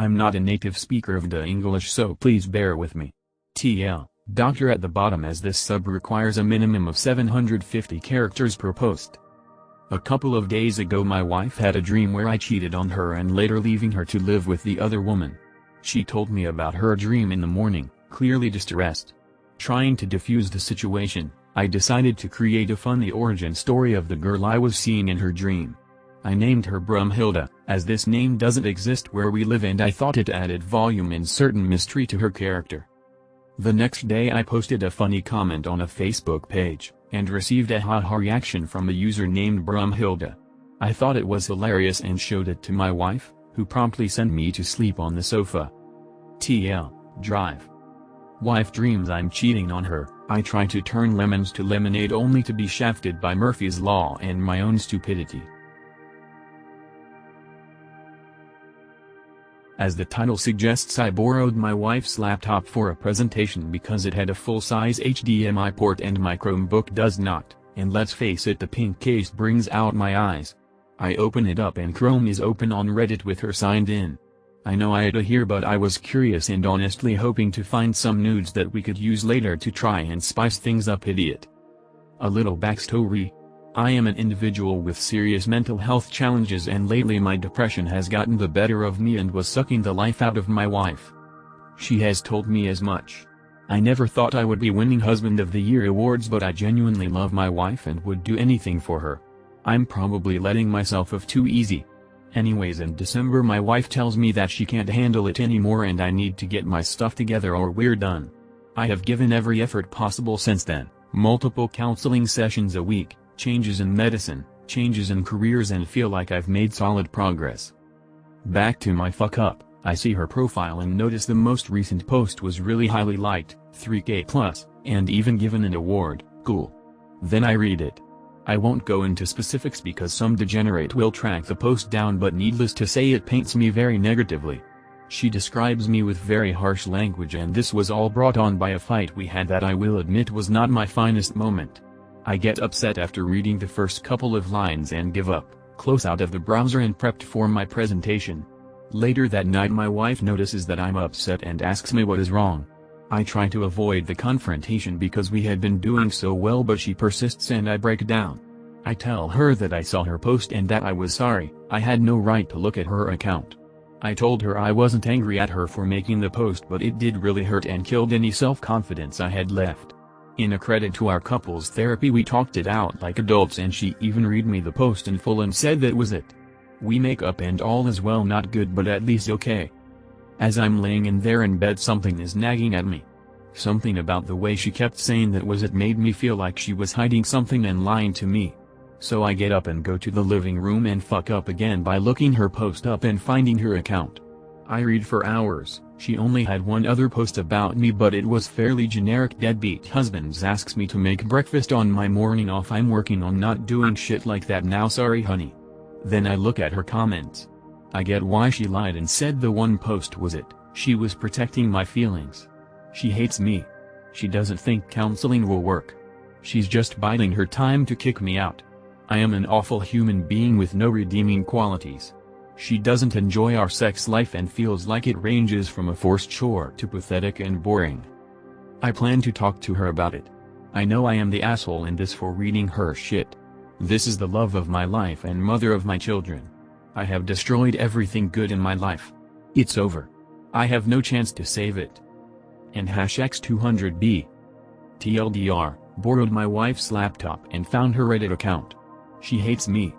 I'm not a native speaker of the English, so please bear with me. TL, Doctor at the bottom, as this sub requires a minimum of 750 characters per post. A couple of days ago my wife had a dream where I cheated on her and later leaving her to live with the other woman. She told me about her dream in the morning, clearly distressed. Trying to defuse the situation, I decided to create a funny origin story of the girl I was seeing in her dream. I named her Brumhilda, as this name doesn't exist where we live and I thought it added volume and certain mystery to her character. The next day I posted a funny comment on a Facebook page, and received a haha reaction from a user named Brumhilda. I thought it was hilarious and showed it to my wife, who promptly sent me to sleep on the sofa. TL, Drive. Wife dreams I'm cheating on her. I try to turn lemons to lemonade only to be shafted by Murphy's Law and my own stupidity. As the title suggests, I borrowed my wife's laptop for a presentation because it had a full-size HDMI port and my Chromebook does not, and let's face it, the pink case brings out my eyes. I open it up and Chrome is open on Reddit with her signed in. I know I had a here, but I was curious and honestly hoping to find some nudes that we could use later to try and spice things up. Idiot. A little backstory. I am an individual with serious mental health challenges, and lately my depression has gotten the better of me and was sucking the life out of my wife. She has told me as much. I never thought I would be winning Husband of the Year awards, but I genuinely love my wife and would do anything for her. I'm probably letting myself off too easy. Anyways, in December my wife tells me that she can't handle it anymore and I need to get my stuff together or we're done. I have given every effort possible since then, multiple counseling sessions a week, changes in medicine, changes in careers, and feel like I've made solid progress. Back to my fuck up, I see her profile and notice the most recent post was really highly liked, 3K+, and even given an award. Cool. Then I read it. I won't go into specifics because some degenerate will track the post down, but needless to say it paints me very negatively. She describes me with very harsh language, and this was all brought on by a fight we had that I will admit was not my finest moment. I get upset after reading the first couple of lines and give up, close out of the browser and prepped for my presentation. Later that night my wife notices that I'm upset and asks me what is wrong. I try to avoid the confrontation because we had been doing so well, but she persists and I break down. I tell her that I saw her post and that I was sorry, I had no right to look at her account. I told her I wasn't angry at her for making the post, but it did really hurt and killed any self-confidence I had left. In a credit to our couples therapy, we talked it out like adults and she even read me the post in full and said that was it. We make up and all is well, not good but at least okay. As I'm laying in there in bed, something is nagging at me. Something about the way she kept saying that was it made me feel like she was hiding something and lying to me. So I get up and go to the living room and fuck up again by looking her post up and finding her account. I read for hours. She only had one other post about me, but it was fairly generic: deadbeat husbands asks me to make breakfast on my morning off. I'm working on not doing shit like that now, sorry honey. Then I look at her comments. I get why she lied and said the one post was it. She was protecting my feelings. She hates me. She doesn't think counseling will work. She's just biding her time to kick me out. I am an awful human being with no redeeming qualities. She doesn't enjoy our sex life and feels like it ranges from a forced chore to pathetic and boring. I plan to talk to her about it. I know I am the asshole in this for reading her shit. This is the love of my life and mother of my children. I have destroyed everything good in my life. It's over. I have no chance to save it. And #X200B. TLDR, borrowed my wife's laptop and found her Reddit account. She hates me.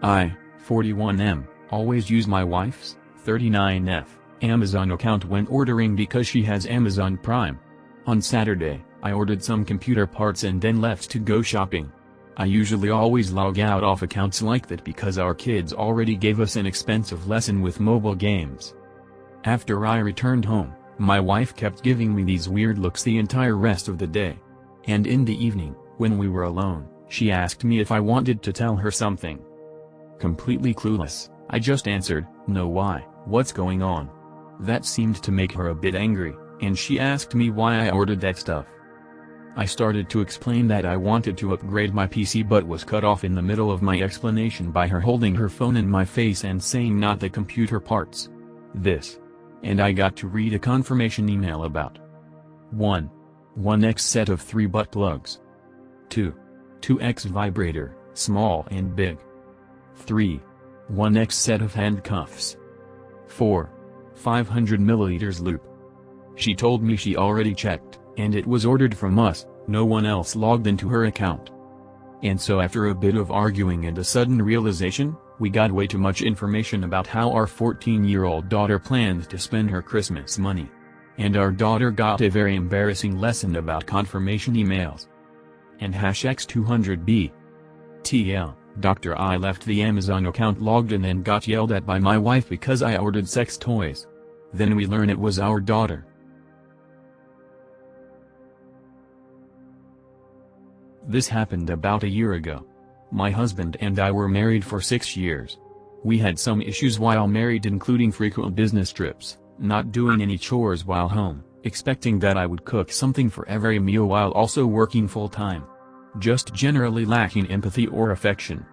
I, 41M, always use my wife's, 39F, Amazon account when ordering because she has Amazon Prime. On Saturday, I ordered some computer parts and then left to go shopping. I usually always log out off accounts like that because our kids already gave us an expensive lesson with mobile games. After I returned home, my wife kept giving me these weird looks the entire rest of the day. And in the evening, when we were alone, she asked me if I wanted to tell her something. Completely clueless, I just answered, "No, why, what's going on?" That seemed to make her a bit angry, and she asked me why I ordered that stuff. I started to explain that I wanted to upgrade my PC but was cut off in the middle of my explanation by her holding her phone in my face and saying not the computer parts. This. And I got to read a confirmation email about 1. 1x set of 3 butt plugs. 2. 2x vibrator, small and big. 3. 1x set of handcuffs. 4. 500 milliliters loop. She told me she already checked, and it was ordered from us, no one else logged into her account. And so after a bit of arguing and a sudden realization, we got way too much information about how our 14-year-old daughter planned to spend her Christmas money. And our daughter got a very embarrassing lesson about confirmation emails. And #X200B. TL, Dr. I left the Amazon account logged in and got yelled at by my wife because I ordered sex toys. Then we learn it was our daughter. This happened about a year ago. My husband and I were married for 6 years. We had some issues while married, including frequent business trips, not doing any chores while home, expecting that I would cook something for every meal while also working full-time. Just generally lacking empathy or affection.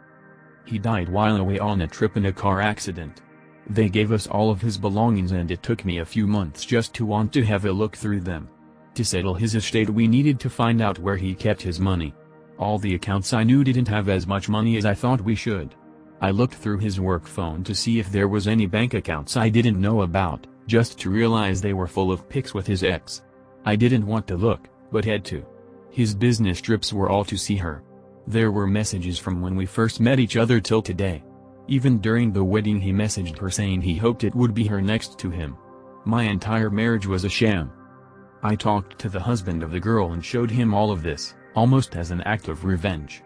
He died while away on a trip in a car accident. They gave us all of his belongings and it took me a few months just to want to have a look through them. To settle his estate we needed to find out where he kept his money. All the accounts I knew didn't have as much money as I thought we should. I looked through his work phone to see if there was any bank accounts I didn't know about, just to realize they were full of pics with his ex. I didn't want to look, but had to. His business trips were all to see her. There were messages from when we first met each other till today. Even during the wedding he messaged her saying he hoped it would be her next to him. My entire marriage was a sham. I talked to the husband of the girl and showed him all of this, almost as an act of revenge.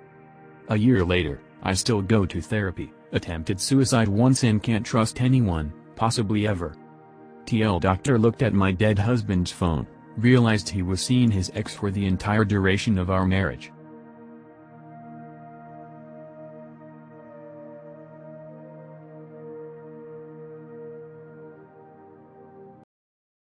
A year later, I still go to therapy, attempted suicide once and can't trust anyone, possibly ever. TL doctor looked at my dead husband's phone, realized he was seeing his ex for the entire duration of our marriage.